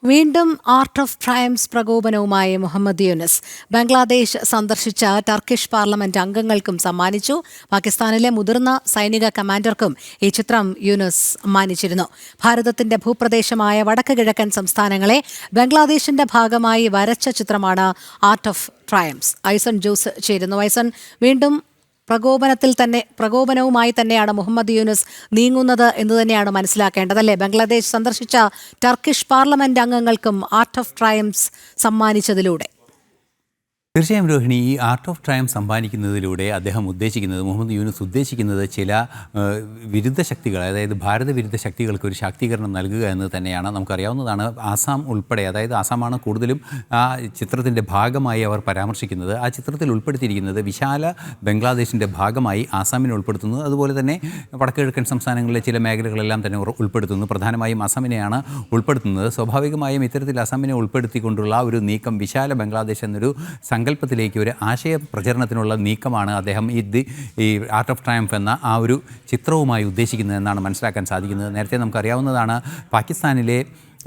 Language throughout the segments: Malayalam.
വീണ്ടും ആർട്ട് ഓഫ് ട്രയംസ് പ്രകോപനവുമായി മുഹമ്മദ് യൂനുസ് ബംഗ്ലാദേശ് സന്ദർശിച്ച ടർക്കിഷ് പാർലമെന്റ് അംഗങ്ങൾക്കും സമ്മാനിച്ചു. പാകിസ്ഥാനിലെ മുതിർന്ന സൈനിക കമാൻഡർക്കും ഈ ചിത്രം യൂനുസ് സമ്മാനിച്ചിരുന്നു. ഭാരതത്തിന്റെ ഭൂപ്രദേശമായ വടക്ക് കിഴക്കൻ സംസ്ഥാനങ്ങളെ ബംഗ്ലാദേശിന്റെ ഭാഗമായി വരച്ച ചിത്രമാണ് art of Triumph's. Aison Jose ചേരുന്നു. ഐസൺ, വീണ്ടും പ്രകോപനവുമായി തന്നെയാണ് മുഹമ്മദ് യൂനുസ് നീങ്ങുന്നത് എന്ന് തന്നെയാണ് മനസ്സിലാക്കേണ്ടതല്ലേ? ബംഗ്ലാദേശ് സന്ദർശിച്ച ടർക്കിഷ് പാർലമെന്റ് അംഗങ്ങൾക്കും ആർട്ട് ഓഫ് ട്രയംസ് സമ്മാനിച്ചതിലൂടെ. തീർച്ചയായും രോഹിണി, ഈ ആർട്ട് ഓഫ് ട്രയംഫ് സമ്മാനിക്കുന്നതിലൂടെ അദ്ദേഹം ഉദ്ദേശിക്കുന്നത്, മുഹമ്മദ് യൂനുസ് ഉദ്ദേശിക്കുന്നത് ചില വിരുദ്ധ ശക്തികൾ, അതായത് ഭാരത വിരുദ്ധ ശക്തികൾക്ക് ഒരു ശാക്തീകരണം നൽകുക എന്നത് തന്നെയാണ്. നമുക്കറിയാവുന്നതാണ്, ആസാം ഉൾപ്പെടെ, അതായത് ആസാമാണ് കൂടുതലും ആ ചിത്രത്തിൻ്റെ ഭാഗമായി അവർ പരാമർശിക്കുന്നത്. ആ ചിത്രത്തിൽ ഉൾപ്പെടുത്തിയിരിക്കുന്നത് വിശാല ബംഗ്ലാദേശിൻ്റെ ഭാഗമായി ആസാമിനെ ഉൾപ്പെടുത്തുന്നു. അതുപോലെ തന്നെ വടക്കുകിഴക്കൻ സംസ്ഥാനങ്ങളിലെ ചില മേഖലകളെല്ലാം തന്നെ ഉൾപ്പെടുത്തുന്നു. പ്രധാനമായും അസമിനെയാണ് ഉൾപ്പെടുത്തുന്നത്. സ്വാഭാവികമായും ഇത്തരത്തിൽ അസമിനെ ഉൾപ്പെടുത്തിക്കൊണ്ടുള്ള ഒരു നീക്കം വിശാല ബംഗ്ലാദേശ് എന്നൊരു സങ്കല്പത്തിലേക്ക് ഒരു ആശയ പ്രചരണത്തിനുള്ള നീക്കമാണ് അദ്ദേഹം ഈ ആർട്ട് ഓഫ് ട്രയംഫ് എന്ന ആ ഒരു ചിത്രവുമായി ഉദ്ദേശിക്കുന്നതെന്നാണ് മനസ്സിലാക്കാൻ സാധിക്കുന്നത്. നേരത്തെ നമുക്കറിയാവുന്നതാണ്, പാകിസ്ഥാനിലെ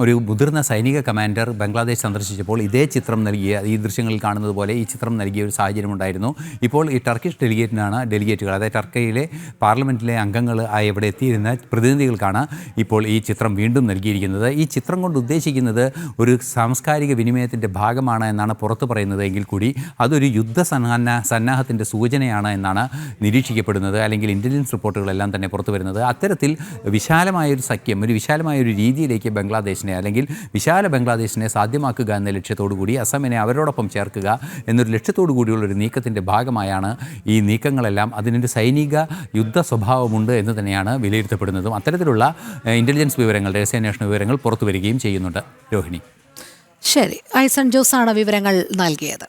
ഒരു മുതിർന്ന സൈനിക കമാൻഡർ ബംഗ്ലാദേശ് സന്ദർശിച്ചപ്പോൾ ഇതേ ചിത്രം നൽകിയ, ഈ ദൃശ്യങ്ങളിൽ കാണുന്നത് പോലെ ഈ ചിത്രം നൽകിയ ഒരു സാഹചര്യമുണ്ടായിരുന്നു. ഇപ്പോൾ ഈ ടർക്കിഷ് ഡെലിഗേറ്റുകൾ, അതായത് ടർക്കിയിലെ പാർലമെൻറ്റിലെ അംഗങ്ങൾ ഇവിടെ എത്തിയിരുന്ന പ്രതിനിധികൾക്കാണ് ഇപ്പോൾ ഈ ചിത്രം വീണ്ടും നൽകിയിരിക്കുന്നത്. ഈ ചിത്രം കൊണ്ട് ഉദ്ദേശിക്കുന്നത് ഒരു സാംസ്കാരിക വിനിമയത്തിൻ്റെ ഭാഗമാണ് എന്നാണ് പുറത്തു പറയുന്നത്. എങ്കിൽ കൂടി അതൊരു സന്നാഹത്തിൻ്റെ സൂചനയാണ് എന്നാണ് നിരീക്ഷിക്കപ്പെടുന്നത്, അല്ലെങ്കിൽ ഇൻ്റലിജൻസ് റിപ്പോർട്ടുകളെല്ലാം തന്നെ പുറത്തു വരുന്നത്. അത്തരത്തിൽ വിശാലമായൊരു സഖ്യം, ഒരു വിശാലമായൊരു രീതിയിലേക്ക് ബംഗ്ലാദേശ് അല്ലെങ്കിൽ വിശാല ബംഗ്ലാദേശിനെ സാധ്യമാക്കുക എന്ന ലക്ഷ്യത്തോടു കൂടി അസമിനെ അവരോടൊപ്പം ചേർക്കുക എന്നൊരു ലക്ഷ്യത്തോടു കൂടിയുള്ള ഒരു നീക്കത്തിൻ്റെ ഭാഗമായാണ് ഈ നീക്കങ്ങളെല്ലാം. അതിനൊരു സൈനിക യുദ്ധ സ്വഭാവമുണ്ട് എന്ന് തന്നെയാണ് വിലയിരുത്തപ്പെടുന്നതും. അത്തരത്തിലുള്ള ഇൻ്റലിജൻസ് വിവരങ്ങൾ, രഹസ്യാന്വേഷണ വിവരങ്ങൾ പുറത്തു വരികയും ചെയ്യുന്നുണ്ട്. രോഹിണി, ശരി, ഐസൺ ജോസാണ് വിവരങ്ങൾ നൽകിയത്.